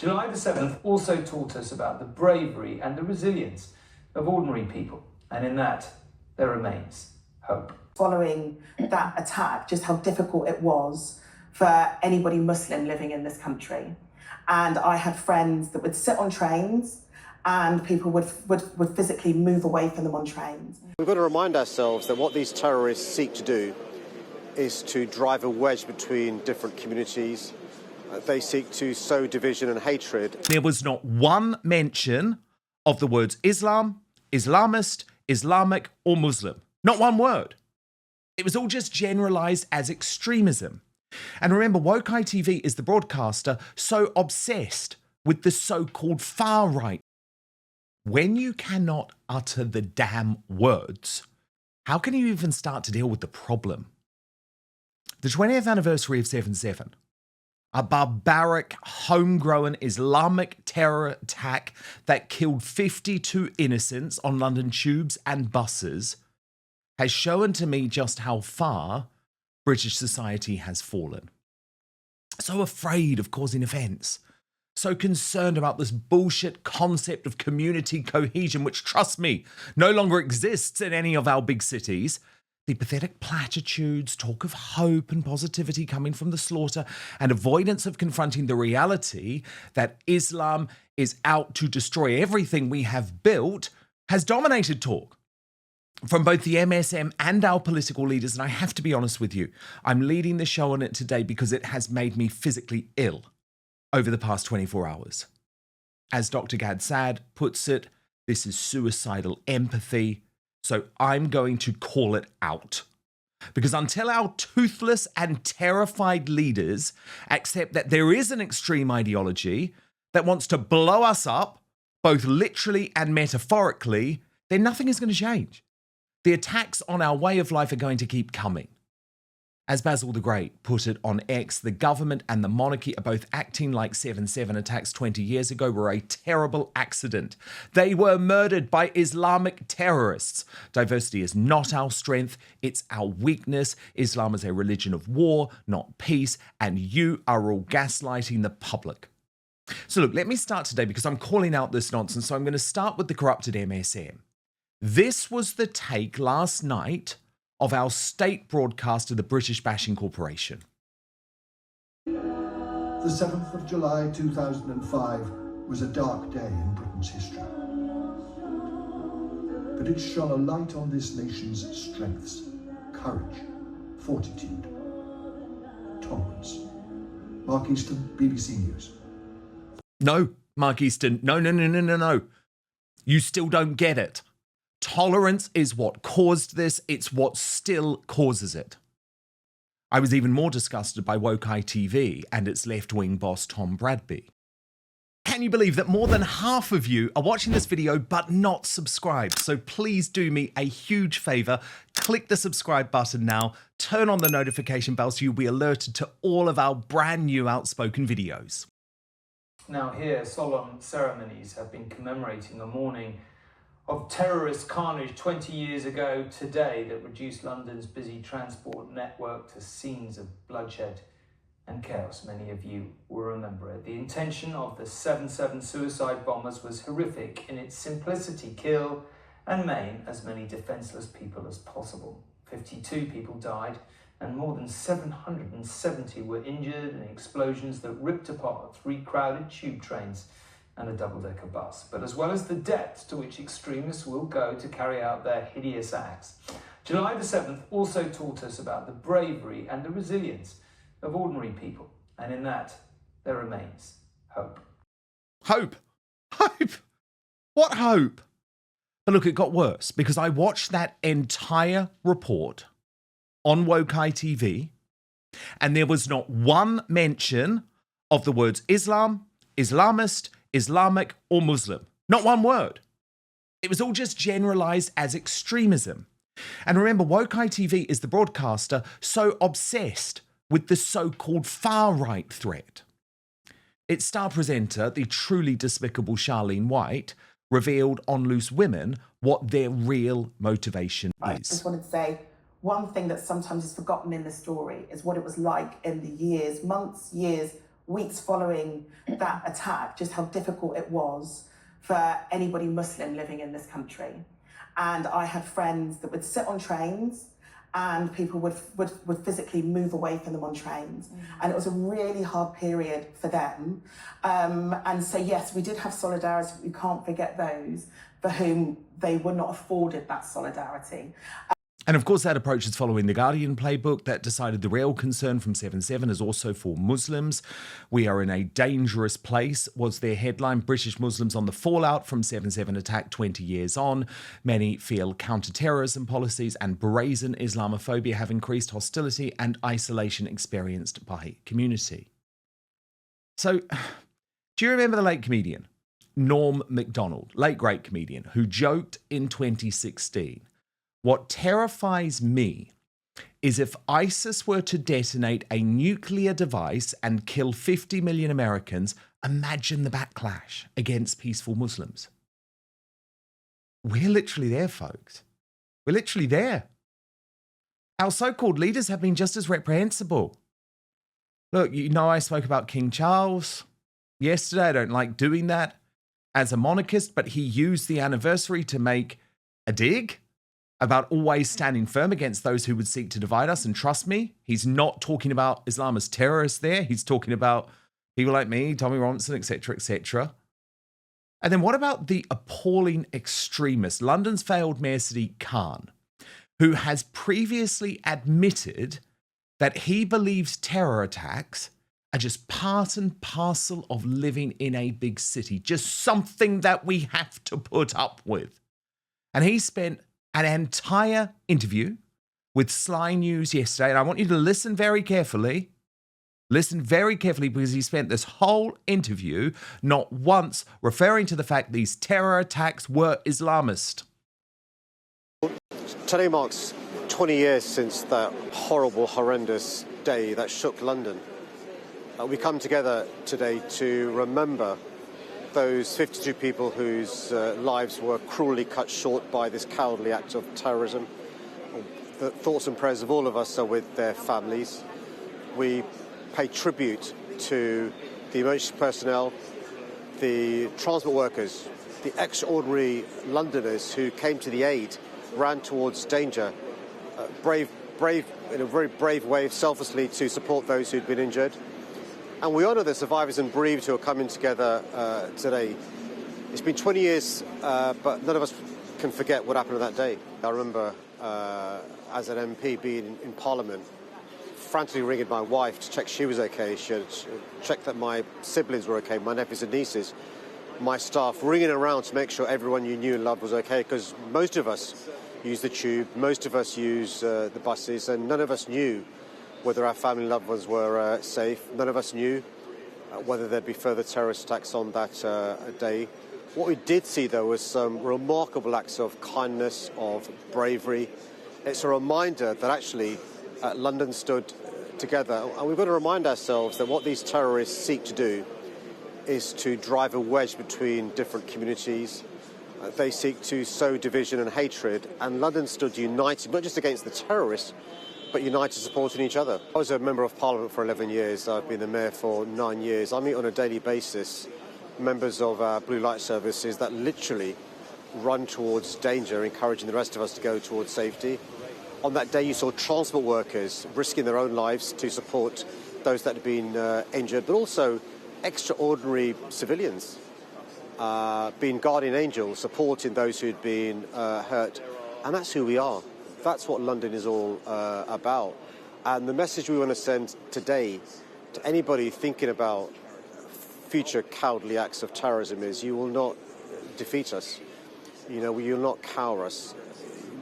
July the 7th also taught us about the bravery and the resilience of ordinary people, and in that there remains hope. Following that attack, just how difficult it was for anybody Muslim living in this country. And I had friends that would sit on trains and people would physically move away from them on trains. We've got to remind ourselves that what these terrorists seek to do is to drive a wedge between different communities. They seek to sow division and hatred. There was not one mention of the words Islam, Islamist, Islamic or Muslim. Not one word. It was all just generalised as extremism. And remember, Woke ITV is the broadcaster so obsessed with the so-called far right. When you cannot utter the damn words, how can you even start to deal with the problem? The 20th anniversary of 7/7, a barbaric, homegrown Islamic terror attack that killed 52 innocents on London tubes and buses, has shown to me just how far British society has fallen. So afraid of causing offence, so concerned about this bullshit concept of community cohesion, which, trust me, no longer exists in any of our big cities. The pathetic platitudes, talk of hope and positivity coming from the slaughter, and avoidance of confronting the reality that Islam is out to destroy everything we have built has dominated talk from both the MSM and our political leaders. And I have to be honest with you, I'm leading the show on it today because it has made me physically ill over the past 24 hours. As Dr. Gad Saad puts it, this is suicidal empathy. So I'm going to call it out. Because until our toothless and terrified leaders accept that there is an extreme ideology that wants to blow us up, both literally and metaphorically, then nothing is going to change. The attacks on our way of life are going to keep coming. As Basil the Great put it on X, the government and the monarchy are both acting like 7/7 attacks 20 years ago were a terrible accident. They were murdered by Islamic terrorists. Diversity is not our strength, it's our weakness. Islam is a religion of war, not peace, and you are all gaslighting the public. So look, let me start today because I'm calling out this nonsense, so I'm going to start with the corrupted MSM. This was the take last night of our state broadcaster, the British Bashing Corporation. The 7th of July 2005 was a dark day in Britain's history. But it shone a light on this nation's strengths, courage, fortitude, tolerance. Mark Easton, BBC News. No, Mark Easton, no. You still don't get it. Tolerance is what caused this. It's what still causes it. I was even more disgusted by Woke ITV and its left-wing boss, Tom Bradby. Can you believe that more than half of you are watching this video but not subscribed? So please do me a huge favour. Click the subscribe button now. Turn on the notification bell so you'll be alerted to all of our brand new Outspoken videos. Now here, solemn ceremonies have been commemorating a morning of terrorist carnage 20 years ago today that reduced London's busy transport network to scenes of bloodshed and chaos. Many of you will remember it. The intention of the 7/7 suicide bombers was horrific in its simplicity: kill and maim as many defenceless people as possible. 52 people died and more than 770 were injured in explosions that ripped apart 3 crowded tube trains and a double-decker bus. But as well as the depth to which extremists will go to carry out their hideous acts, July the 7th also taught us about the bravery and the resilience of ordinary people, and in that there remains hope. Hope? Hope? What hope? But look, it got worse because I watched that entire report on Woke ITV and there was not one mention of the words Islam, Islamist, Islamic or Muslim. Not one word. It was all just generalised as extremism. And remember, Woke ITV is the broadcaster so obsessed with the so-called far-right threat. Its star presenter, the truly despicable Charlene White, revealed on Loose Women what their real motivation is. I just wanted to say, one thing that sometimes is forgotten in the story is what it was like in the years, months, years, weeks following that attack, just how difficult it was for anybody Muslim living in this country. And I had friends that would sit on trains and people would physically move away from them on trains. And it was a really hard period for them. And so, yes, we did have solidarity. We can't forget those for whom they were not afforded that solidarity. And of course, that approach is following the Guardian playbook that decided the real concern from 7/7 is also for Muslims. We are in a dangerous place, was their headline. British Muslims on the fallout from 7/7 attack 20 years on. Many feel counter-terrorism policies and brazen Islamophobia have increased hostility and isolation experienced by community. So, do you remember the late comedian, Norm MacDonald, late great comedian, who joked in 2016, "What terrifies me is if ISIS were to detonate a nuclear device and kill 50 million Americans, imagine the backlash against peaceful Muslims." We're literally there, folks. We're literally there. Our so-called leaders have been just as reprehensible. Look, you know I spoke about King Charles yesterday. I don't like doing that as a monarchist, but he used the anniversary to make a dig about always standing firm against those who would seek to divide us. And trust me, he's not talking about Islamist terrorists there. He's talking about people like me, Tommy Robinson, etc., etc. And then what about the appalling extremist, London's failed Mayor Sadiq Khan, who has previously admitted that he believes terror attacks are just part and parcel of living in a big city, just something that we have to put up with. And he spent an entire interview with Sly News yesterday, and I want you to listen very carefully. Listen very carefully, because he spent this whole interview not once referring to the fact these terror attacks were Islamist. Today marks 20 years since that horrible, horrendous day that shook London. We come together today to remember those 52 people whose lives were cruelly cut short by this cowardly act of terrorism. The thoughts and prayers of all of us are with their families. We pay tribute to the emergency personnel, the transport workers, the extraordinary Londoners who came to the aid, ran towards danger, brave in a very brave way, selflessly to support those who'd been injured. And we honour the survivors and bereaved who are coming together today. It's been 20 years, but none of us can forget what happened on that day. I remember as an MP being in Parliament, frantically ringing my wife to check she was okay. She had checked that my siblings were okay, my nephews and nieces, my staff, ringing around to make sure everyone you knew and loved was okay, because most of us use the tube, most of us use the buses, and none of us knew whether our family and loved ones were safe. None of us knew whether there'd be further terrorist attacks on that day. What we did see, though, was some remarkable acts of kindness, of bravery. It's a reminder that actually London stood together. And we've got to remind ourselves that what these terrorists seek to do is to drive a wedge between different communities. They seek to sow division and hatred. And London stood united, not just against the terrorists, but united supporting each other. I was a Member of Parliament for 11 years. I've been the Mayor for 9 years. I meet on a daily basis members of our blue light services that literally run towards danger, encouraging the rest of us to go towards safety. On that day, you saw transport workers risking their own lives to support those that had been injured, but also extraordinary civilians being guardian angels, supporting those who'd been hurt. And that's who we are. That's what London is all about. And the message we want to send today to anybody thinking about future cowardly acts of terrorism is: you will not defeat us. You know, you will not cower us.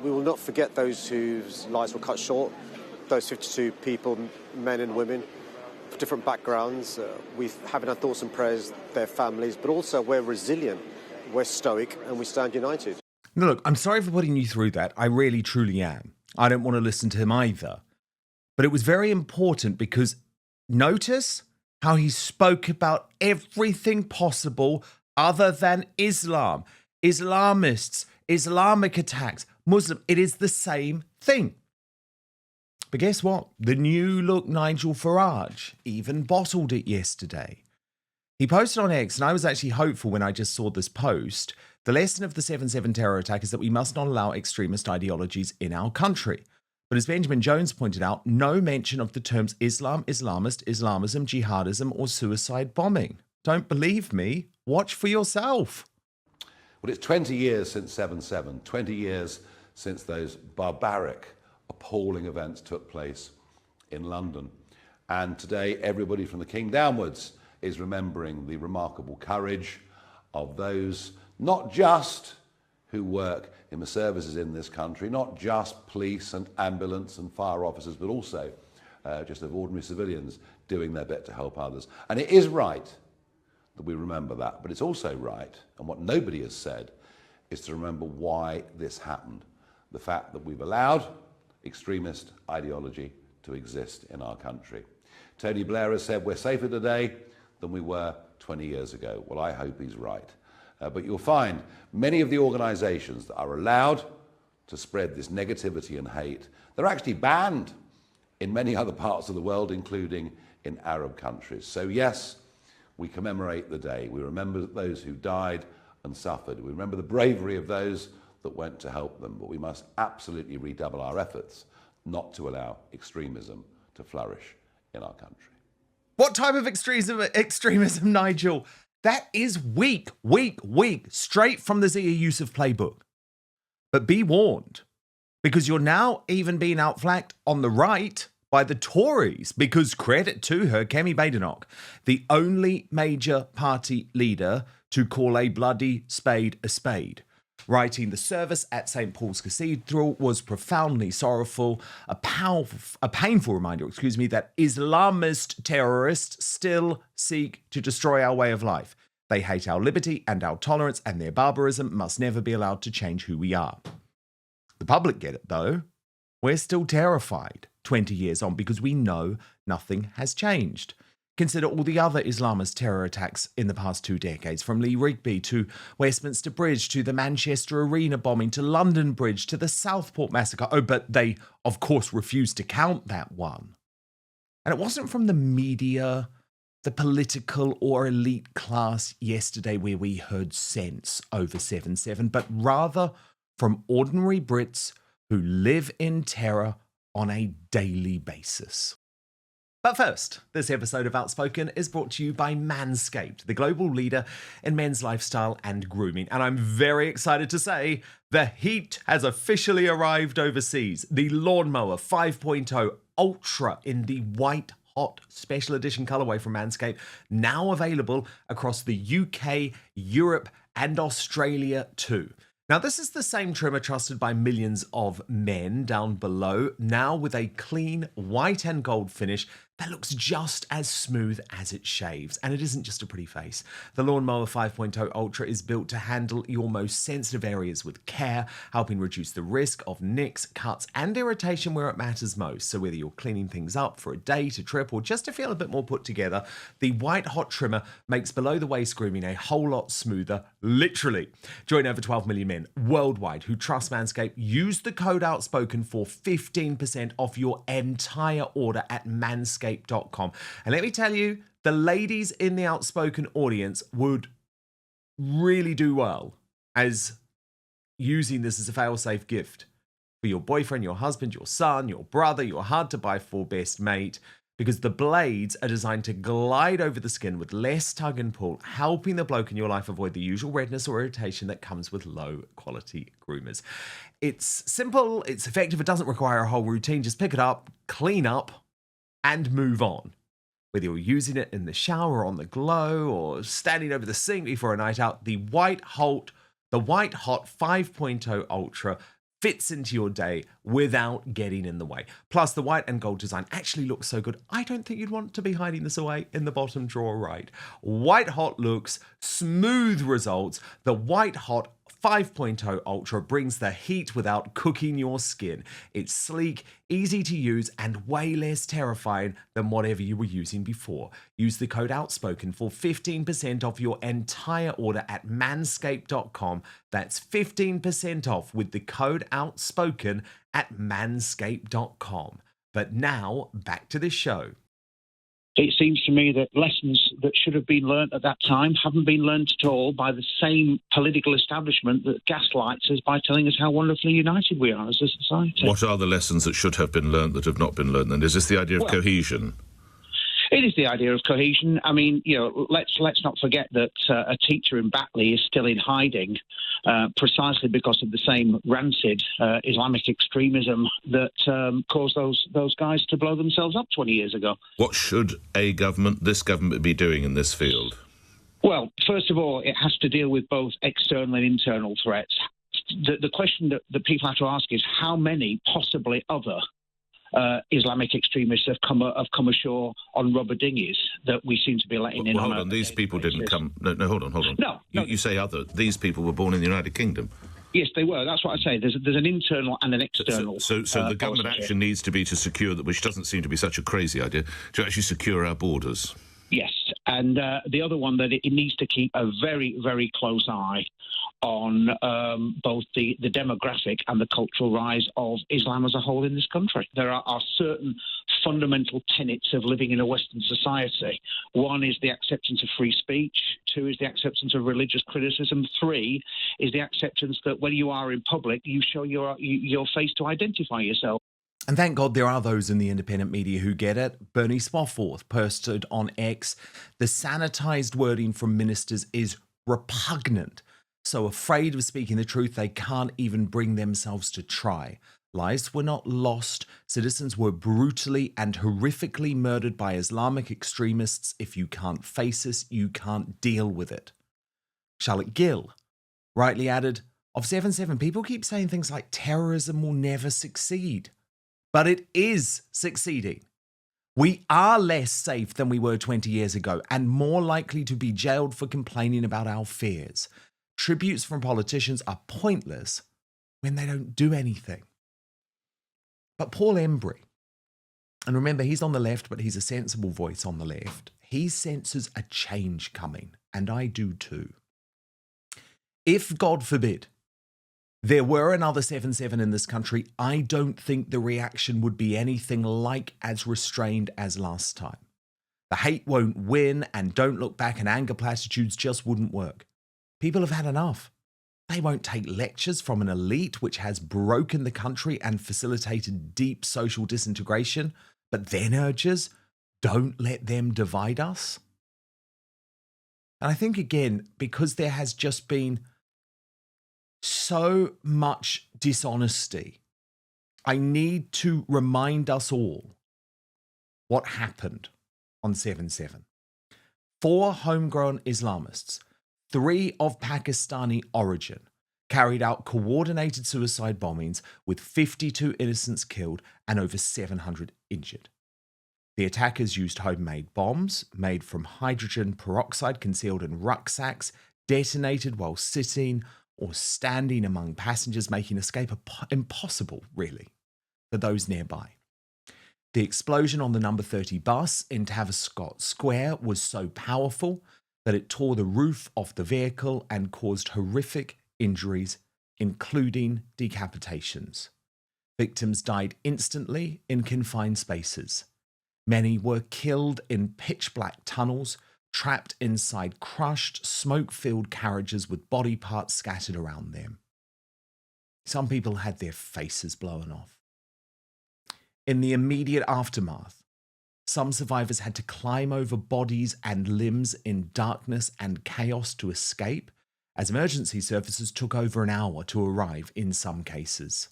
We will not forget those whose lives were cut short, those 52 people, men and women, of different backgrounds. We have in our thoughts and prayers their families, but also we're resilient, we're stoic, and we stand united. Now, look, I'm sorry for putting you through that. I really, truly am. I don't want to listen to him either. But it was very important because notice how he spoke about everything possible other than Islam, Islamists, Islamic attacks, Muslim. It is the same thing. But guess what? The new look Nigel Farage even bottled it yesterday. He posted on X, and I was actually hopeful when I just saw this post. The lesson of the 7/7 terror attack is that we must not allow extremist ideologies in our country. But as Benjamin Jones pointed out, no mention of the terms Islam, Islamist, Islamism, jihadism, or suicide bombing. Don't believe me? Watch for yourself. Well, it's 20 years since 7/7, 20 years since those barbaric, appalling events took place in London. And today, everybody from the King downwards is remembering the remarkable courage of those, not just who work in the services in this country, not just police and ambulance and fire officers, but also just of ordinary civilians doing their bit to help others. And it is right that we remember that, but it's also right, and what nobody has said, is to remember why this happened. The fact that we've allowed extremist ideology to exist in our country. Tony Blair has said we're safer today than we were 20 years ago. Well, I hope he's right. But you'll find many of the organisations that are allowed to spread this negativity and hate, they're actually banned in many other parts of the world, including in Arab countries. So yes, we commemorate the day. We remember those who died and suffered. We remember the bravery of those that went to help them. But we must absolutely redouble our efforts not to allow extremism to flourish in our country. What type of extremism, Nigel? That is weak, straight from the Zia Yusuf playbook. But be warned, because you're now even being outflanked on the right by the Tories, because credit to her, Kemi Badenoch, the only major party leader to call a bloody spade a spade. Writing the service at St. Paul's Cathedral was profoundly sorrowful, a painful reminder, that Islamist terrorists still seek to destroy our way of life. They hate our liberty and our tolerance, and their barbarism must never be allowed to change who we are. The public get it, though. We're still terrified 20 years on because we know nothing has changed. Consider all the other Islamist terror attacks in the past 2 decades, from Lee Rigby to Westminster Bridge to the Manchester Arena bombing to London Bridge to the Southport massacre. Oh, but they, of course, refused to count that one. And it wasn't from the media, the political or elite class yesterday where we heard sense over 7/7, but rather from ordinary Brits who live in terror on a daily basis. But first, this episode of Outspoken is brought to you by Manscaped, the global leader in men's lifestyle and grooming. And I'm very excited to say the heat has officially arrived overseas. The Lawnmower 5.0 Ultra in the white hot special edition colorway from Manscaped, now available across the UK, Europe, and Australia too. Now, this is the same trimmer trusted by millions of men down below, now with a clean white and gold finish that looks just as smooth as it shaves. And it isn't just a pretty face. The Lawnmower 5.0 Ultra is built to handle your most sensitive areas with care, helping reduce the risk of nicks, cuts, and irritation where it matters most. So whether you're cleaning things up for a date, a trip, or just to feel a bit more put together, the white hot trimmer makes below the waist grooming a whole lot smoother, literally. Join over 12 million men worldwide who trust Manscaped. Use the code Outspoken for 15% off your entire order at manscaped.com. And let me tell you, the ladies in the Outspoken audience would really do well as using this as a fail-safe gift for your boyfriend, your husband, your son, your brother, your hard-to-buy-for best mate, because the blades are designed to glide over the skin with less tug and pull, helping the bloke in your life avoid the usual redness or irritation that comes with low-quality groomers. It's simple, it's effective, it doesn't require a whole routine. Just pick it up, clean up, and move on. Whether you're using it in the shower, on the glow, or standing over the sink before a night out, the White Hot 5.0 Ultra fits into your day without getting in the way. Plus, the white and gold design actually looks so good, I don't think you'd want to be hiding this away in the bottom drawer, right? White hot looks, smooth results. The White Hot 5.0 Ultra brings the heat without cooking your skin. It's sleek, easy to use, and way less terrifying than whatever you were using before. Use the code Outspoken for 15% off your entire order at manscaped.com. That's 15% off with the code Outspoken at manscaped.com. But now, back to this show. It seems to me that lessons that should have been learnt at that time haven't been learnt at all by the same political establishment that gaslights us by telling us how wonderfully united we are as a society. What are the lessons that should have been learnt that have not been learnt? And is this the idea of cohesion? It is the idea of cohesion. I mean, let's not forget that a teacher in Batley is still in hiding precisely because of the same rancid Islamic extremism that caused those guys to blow themselves up 20 years ago. What should this government, be doing in this field? Well, first of all, it has to deal with both external and internal threats. The question that people have to ask is how many possibly other Islamic extremists have come ashore on rubber dinghies that we seem to be letting in. Hold on, these people didn't come. No, hold on. No, you say other. These people were born in the United Kingdom. Yes, they were. That's what I say. There's an internal and an external. So the government action needs to be to secure that, which doesn't seem to be such a crazy idea, to actually secure our borders. Yes, and the other one that it needs to keep a very, very close eye on both the demographic and the cultural rise of Islam as a whole in this country. There are certain fundamental tenets of living in a Western society. One is the acceptance of free speech. Two is the acceptance of religious criticism. Three is the acceptance that when you are in public, you show your face to identify yourself. And thank God there are those in the independent media who get it. Bernie Spofford posted on X, the sanitised wording from ministers is repugnant. So afraid of speaking the truth, they can't even bring themselves to try. Lives were not lost. Citizens were brutally and horrifically murdered by Islamic extremists. If you can't face this, you can't deal with it. Charlotte Gill rightly added, of 7/7, people keep saying things like terrorism will never succeed. But it is succeeding. We are less safe than we were 20 years ago and more likely to be jailed for complaining about our fears. Tributes from politicians are pointless when they don't do anything. But Paul Embry, and remember, he's on the left, but he's a sensible voice on the left. He senses a change coming, and I do too. If, God forbid, there were another 7/7 in this country, I don't think the reaction would be anything like as restrained as last time. The hate won't win, and don't look back and anger platitudes just wouldn't work. People have had enough. They won't take lectures from an elite which has broken the country and facilitated deep social disintegration, but then urges, don't let them divide us. And I think, again, because there has just been so much dishonesty, I need to remind us all what happened on 7/7. 4 homegrown Islamists, 3 of Pakistani origin, carried out coordinated suicide bombings with 52 innocents killed and over 700 injured. The attackers used homemade bombs made from hydrogen peroxide concealed in rucksacks, detonated while sitting or standing among passengers, making escape impossible, really, for those nearby. The explosion on the number 30 bus in Tavistock Square was so powerful that it tore the roof off the vehicle and caused horrific injuries, including decapitations. Victims died instantly in confined spaces. Many were killed in pitch-black tunnels, trapped inside crushed, smoke-filled carriages with body parts scattered around them. Some people had their faces blown off. In the immediate aftermath, some survivors had to climb over bodies and limbs in darkness and chaos to escape, as emergency services took over an hour to arrive in some cases.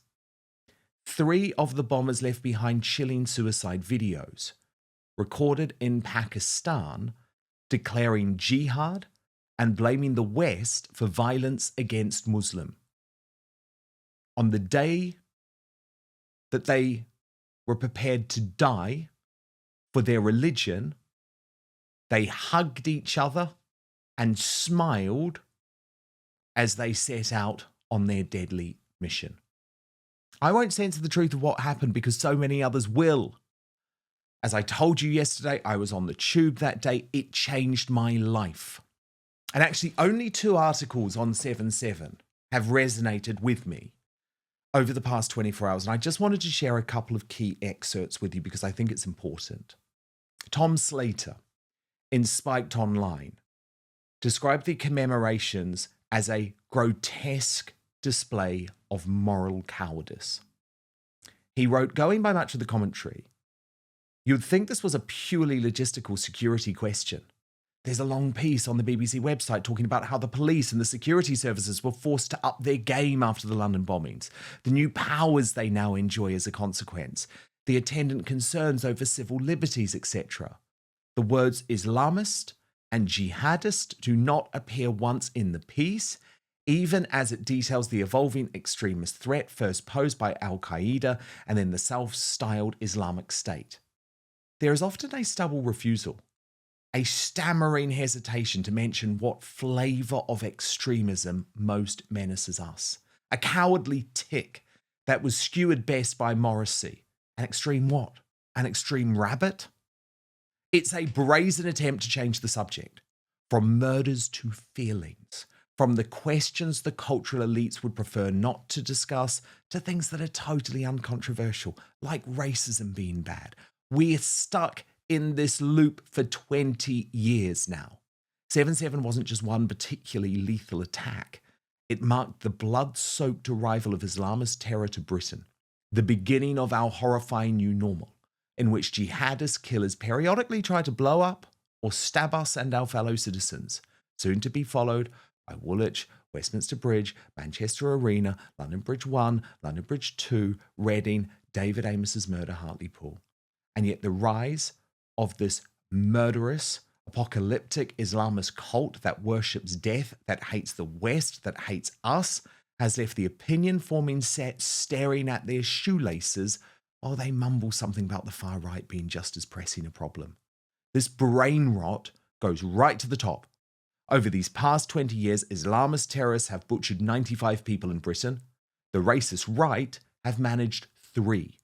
3 of the bombers left behind chilling suicide videos, recorded in Pakistan, declaring jihad and blaming the West for violence against Muslims. On the day that they were prepared to die for their religion, they hugged each other and smiled as they set out on their deadly mission. I won't censor the truth of what happened because so many others will. As I told you yesterday, I was on the tube that day. It changed my life. And actually, only 2 articles on 7/7 have resonated with me. over the past 24 hours, and I just wanted to share a couple of key excerpts with you because I think it's important. Tom Slater, in Spiked Online, described the commemorations as a grotesque display of moral cowardice. He wrote, going by much of the commentary, you'd think this was a purely logistical security question. There's a long piece on the BBC website talking about how the police and the security services were forced to up their game after the London bombings, the new powers they now enjoy as a consequence, the attendant concerns over civil liberties, etc. The words Islamist and jihadist do not appear once in the piece, even as it details the evolving extremist threat first posed by Al-Qaeda and then the self-styled Islamic State. There is often a stubborn refusal, a stammering hesitation to mention what flavour of extremism most menaces us. A cowardly tick that was skewered best by Morrissey. An extreme what? An extreme rabbit? It's a brazen attempt to change the subject. From murders to feelings. From the questions the cultural elites would prefer not to discuss to things that are totally uncontroversial, like racism being bad. We're stuck in this loop for 20 years now. 7/7 wasn't just one particularly lethal attack. It marked the blood-soaked arrival of Islamist terror to Britain, the beginning of our horrifying new normal, in which jihadist killers periodically try to blow up or stab us and our fellow citizens, soon to be followed by Woolwich, Westminster Bridge, Manchester Arena, London Bridge 1, London Bridge 2, Reading, David Amos's murder, Hartlepool. And yet the rise of this murderous, apocalyptic Islamist cult that worships death, that hates the West, that hates us, has left the opinion-forming set staring at their shoelaces while they mumble something about the far right being just as pressing a problem. This brain rot goes right to the top. Over these past 20 years, Islamist terrorists have butchered 95 people in Britain. The racist right have managed 3.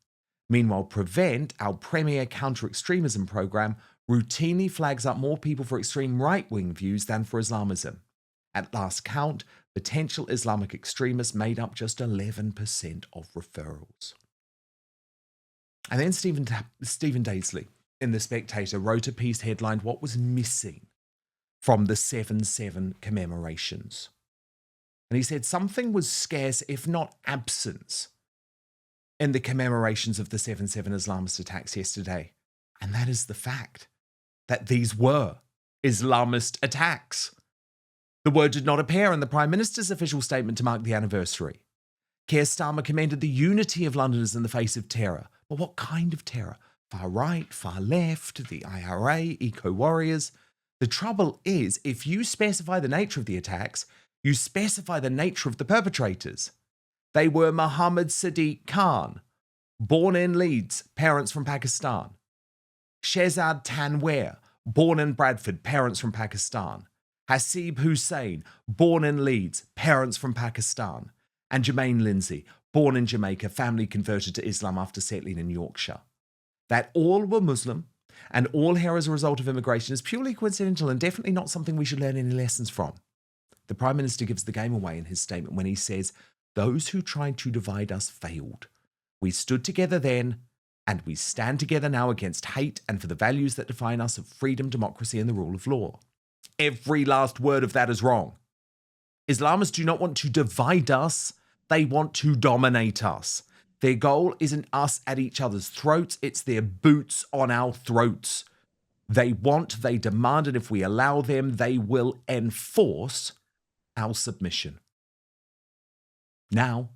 Meanwhile, Prevent, our premier counter-extremism program, routinely flags up more people for extreme right-wing views than for Islamism. At last count, potential Islamic extremists made up just 11% of referrals. And then Stephen Daisley, in The Spectator, wrote a piece headlined "What Was Missing from the 7/7 commemorations." And he said something was scarce, if not absence, in the commemorations of the 7/7 Islamist attacks yesterday. And that is the fact that these were Islamist attacks. The word did not appear in the Prime Minister's official statement to mark the anniversary. Keir Starmer commended the unity of Londoners in the face of terror. But what kind of terror? Far right, far left, the IRA, eco-warriors. The trouble is, if you specify the nature of the attacks, you specify the nature of the perpetrators. They were Mohammed Sadiq Khan, born in Leeds, parents from Pakistan. Shehzad Tanweer, born in Bradford, parents from Pakistan. Hasib Hussain, born in Leeds, parents from Pakistan. And Jermaine Lindsay, born in Jamaica, family converted to Islam after settling in Yorkshire. That all were Muslim and all here as a result of immigration is purely coincidental and definitely not something we should learn any lessons from. The Prime Minister gives the game away in his statement when he says, "Those who tried to divide us failed. We stood together then, and we stand together now against hate and for the values that define us of freedom, democracy, and the rule of law." Every last word of that is wrong. Islamists do not want to divide us, they want to dominate us. Their goal isn't us at each other's throats, it's their boots on our throats. They want, they demand, and if we allow them, they will enforce our submission. Now,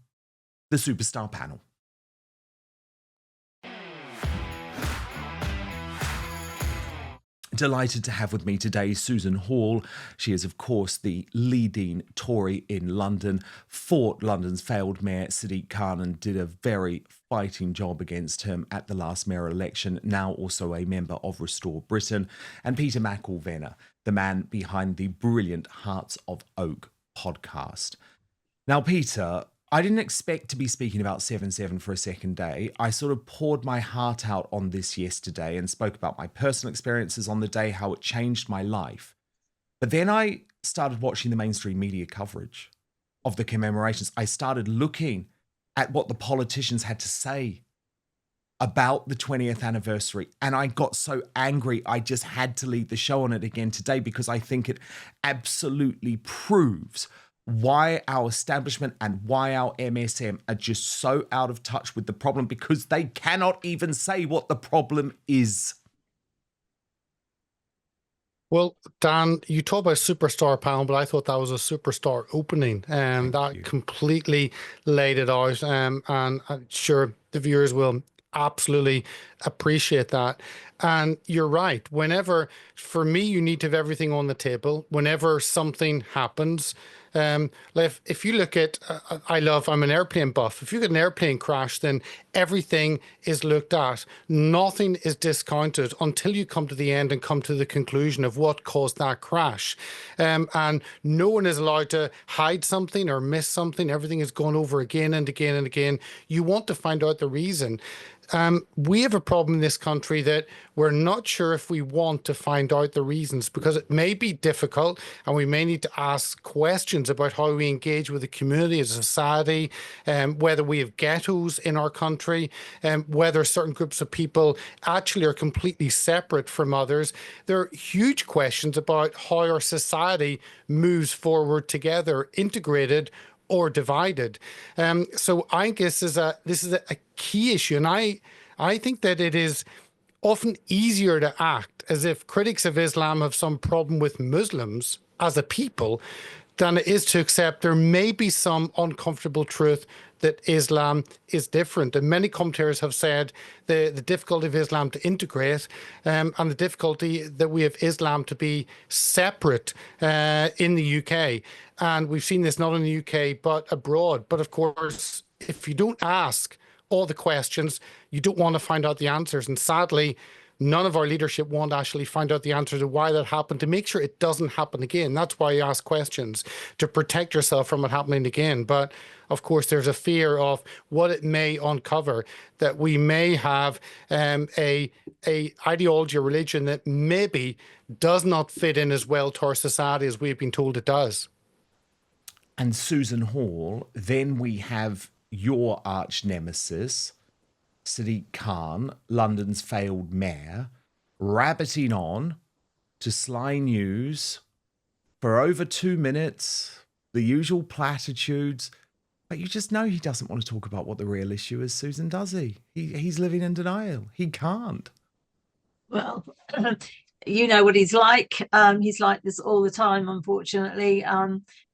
the Superstar Panel. Delighted to have with me today Susan Hall. She is, of course, the leading Tory in London, fought London's failed Mayor Sadiq Khan and did a very fighting job against him at the last mayoral election, now also a member of Restore Britain, and Peter McIlvenna, the man behind the brilliant Hearts of Oak podcast. Now, Peter, I didn't expect to be speaking about 7/7 for a second day. I sort of poured my heart out on this yesterday and spoke about my personal experiences on the day, how it changed my life. But then I started watching the mainstream media coverage of the commemorations. I started looking at what the politicians had to say about the 20th anniversary. And I got so angry, I just had to lead the show on it again today, because I think it absolutely proves why our establishment and why our MSM are just so out of touch with the problem, because they cannot even say what the problem is. Well, Dan, you talk about superstar panel, but I thought that was a superstar opening, and that completely laid it out. And I'm sure the viewers will absolutely appreciate that. And you're right. Whenever, for me, you need to have everything on the table. Whenever something happens, like if you look at, I'm an airplane buff. If you get an airplane crash, then everything is looked at. Nothing is discounted until you come to the end and come to the conclusion of what caused that crash. And no one is allowed to hide something or miss something. Everything is gone over again and again and again. You want to find out the reason. We have a problem in this country that we're not sure if we want to find out the reasons, because it may be difficult and we may need to ask questions about how we engage with the community as a society, whether we have ghettos in our country, whether certain groups of people actually are completely separate from others. There are huge questions about how our society moves forward together, integrated or divided. So I guess this is a key issue. And I think that it is often easier to act as if critics of Islam have some problem with Muslims as a people than it is to accept there may be some uncomfortable truth that Islam is different. And many commentators have said the difficulty of Islam to integrate and the difficulty that we have Islam to be separate in the UK. And we've seen this not in the UK, but abroad. But of course, if you don't ask all the questions, you don't want to find out the answers. And sadly, none of our leadership want to actually find out the answer to why that happened, to make sure it doesn't happen again. That's why you ask questions, to protect yourself from it happening again. But of course, there's a fear of what it may uncover, that we may have a ideology or religion that maybe does not fit in as well to our society as we've been told it does. And Susan Hall, then we have your arch nemesis, Sadiq Khan, London's failed mayor, rabbiting on to Sly News for over 2 minutes, the usual platitudes. But you just know he doesn't want to talk about what the real issue is, Susan, does he? He's living in denial. He can't. Well, you know what he's like. He's like this all the time, unfortunately.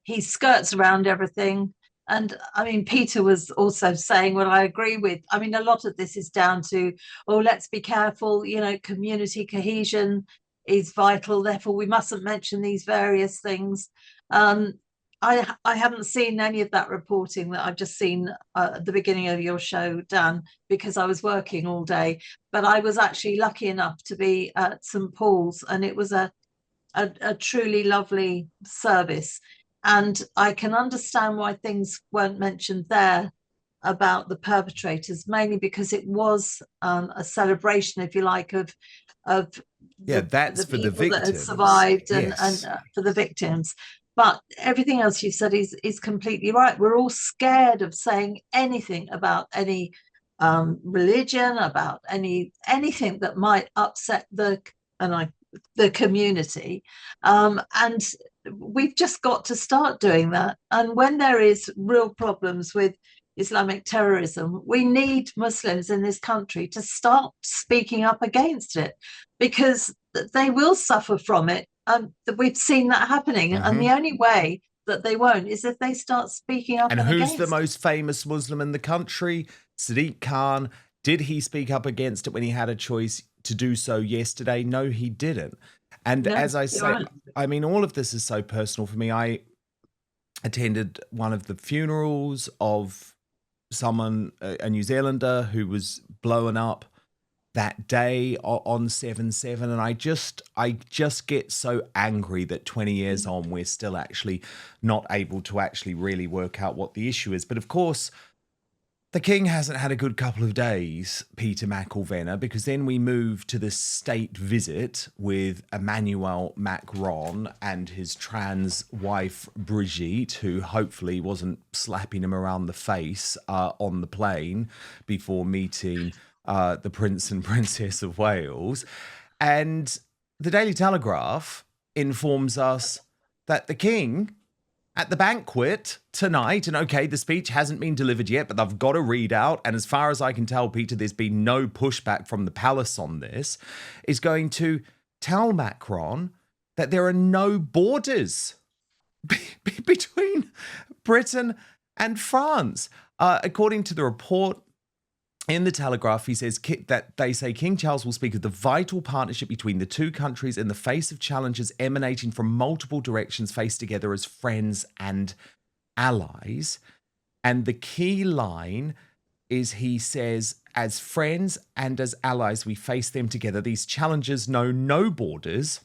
He skirts around everything. And I mean, Peter was also saying what I agree with. I mean, a lot of this is down to, oh, let's be careful, you know, community cohesion is vital. Therefore, we mustn't mention these various things. I haven't seen any of that reporting that I've just seen at the beginning of your show, Dan, because I was working all day. But I was actually lucky enough to be at St. Paul's, and it was a truly lovely service. And I can understand why things weren't mentioned there about the perpetrators, mainly because it was a celebration, if you like, of that's for the victims that had survived and for the victims. But everything else you said is completely right. We're all scared of saying anything about any religion, about anything that might upset the community, and we've just got to start doing that. And when there is real problems with Islamic terrorism, we need Muslims in this country to start speaking up against it, because they will suffer from it. We've seen that happening. Mm-hmm. And the only way that they won't is if they start speaking up. And who's the most famous Muslim in the country? Sadiq Khan. Did he speak up against it when he had a choice to do so yesterday? No, he didn't. And as I say, right. I mean, all of this is so personal for me. I attended one of the funerals of someone, a New Zealander, who was blown up that day on 7/7, and I just get so angry that 20 years on, we're still actually not able to actually really work out what the issue is. But of course, The King hasn't had a good couple of days, Peter McIlvenna, because then we move to the state visit with Emmanuel Macron and his trans wife Brigitte, who hopefully wasn't slapping him around the face on the plane before meeting the Prince and Princess of Wales. And the Daily Telegraph informs us that the King, at the banquet tonight, and okay, the speech hasn't been delivered yet, but I've got a readout, and as far as I can tell, Peter, there's been no pushback from the palace on this, is going to tell Macron that there are no borders between Britain and France. According to the report in the Telegraph, he says that they say King Charles will speak of the vital partnership between the two countries in the face of challenges emanating from multiple directions faced together as friends and allies. And the key line is, he says, as friends and as allies, we face them together. These challenges know no borders.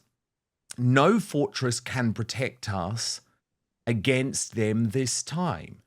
No fortress can protect us against them this time.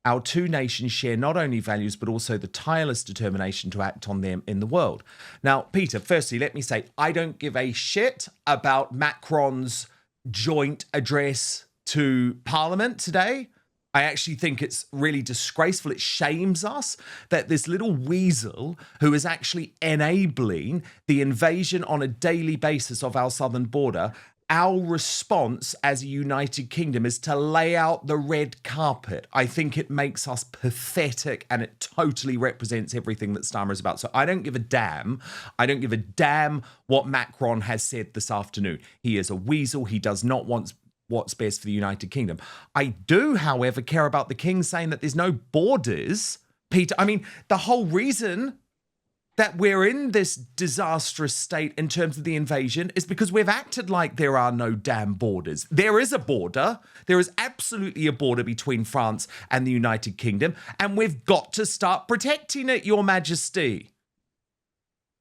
Our two nations share not only values, but also the tireless determination to act on them in the world. Now, Peter, firstly, let me say, I don't give a shit about Macron's joint address to Parliament today. I actually think it's really disgraceful. It shames us that this little weasel who is actually enabling the invasion on a daily basis of our southern border, our response as a United Kingdom is to lay out the red carpet. I think it makes us pathetic, and it totally represents everything that Starmer is about. So I don't give a damn. I don't give a damn what Macron has said this afternoon. He is a weasel. He does not want what's best for the United Kingdom. I do, however, care about the King saying that there's no borders, Peter. I mean, the whole reason that we're in this disastrous state in terms of the invasion is because we've acted like there are no damn borders. There is a border. There is absolutely a border between France and the United Kingdom, and we've got to start protecting it, Your Majesty.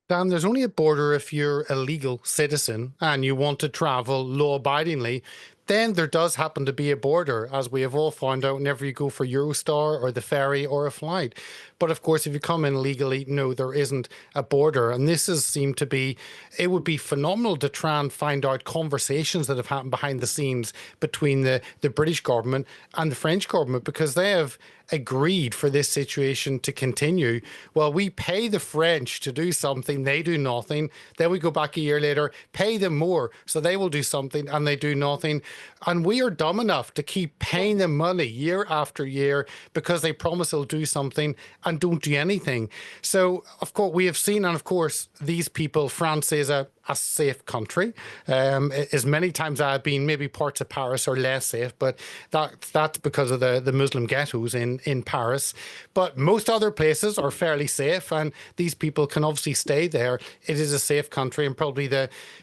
Dan, there's only a border if you're a legal citizen and you want to travel law-abidingly. Then there does happen to be a border, as we have all found out whenever you go for Eurostar or the ferry or a flight. But of course, if you come in legally, no, there isn't a border. And this has seemed to be, it would be phenomenal to try and find out conversations that have happened behind the scenes between the British government and the French government, because they have agreed for this situation to continue. Well, we pay the French to do something, they do nothing. Then we go back a year later, pay them more, so they will do something and they do nothing. And we are dumb enough to keep paying them money year after year because they promise they'll do something and don't do anything. So, of course, we have seen, and of course, these people, France is a safe country. As many times I've been, maybe parts of Paris are less safe, but that's because of the Muslim ghettos in Paris. But most other places are fairly safe, and these people can obviously stay there. It is a safe country, and probably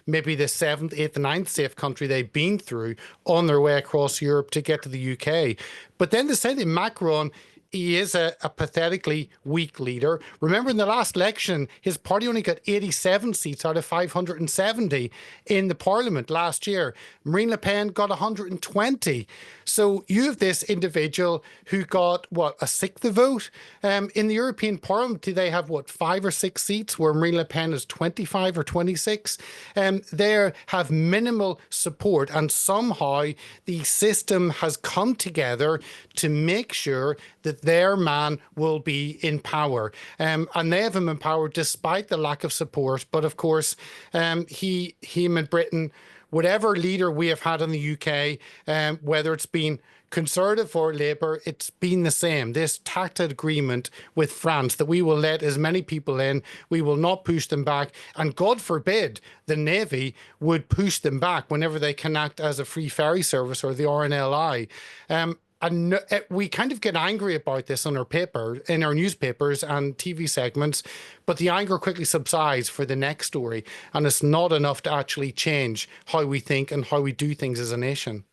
maybe the 7th, 8th, 9th safe country they've been through on their way across Europe to get to the UK. But then to say that Macron, he is a pathetically weak leader. Remember, in the last election, his party only got 87 seats out of 570 in the parliament last year. Marine Le Pen got 120. So you have this individual who got, a sixth of the vote? In the European Parliament, they have, 5 or 6 seats, where Marine Le Pen is 25 or 26. They have minimal support, and somehow the system has come together to make sure that their man will be in power. And they have him in power despite the lack of support. But of course, him in Britain, whatever leader we have had in the UK, whether it's been Conservative or Labour, it's been the same. This tacit agreement with France that we will let as many people in, we will not push them back. And God forbid the Navy would push them back whenever they can act as a free ferry service or the RNLI. And we kind of get angry about this in our newspapers and TV segments, but the anger quickly subsides for the next story. And it's not enough to actually change how we think and how we do things as a nation.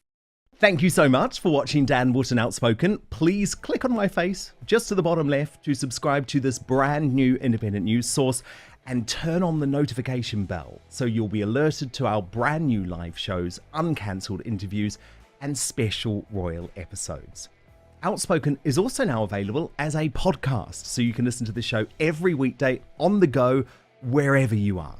Thank you so much for watching Dan Wootton Outspoken. Please click on my face just to the bottom left to subscribe to this brand new independent news source and turn on the notification bell so you'll be alerted to our brand new live shows, uncancelled interviews and special royal episodes. Outspoken is also now available as a podcast, so you can listen to the show every weekday on the go, wherever you are.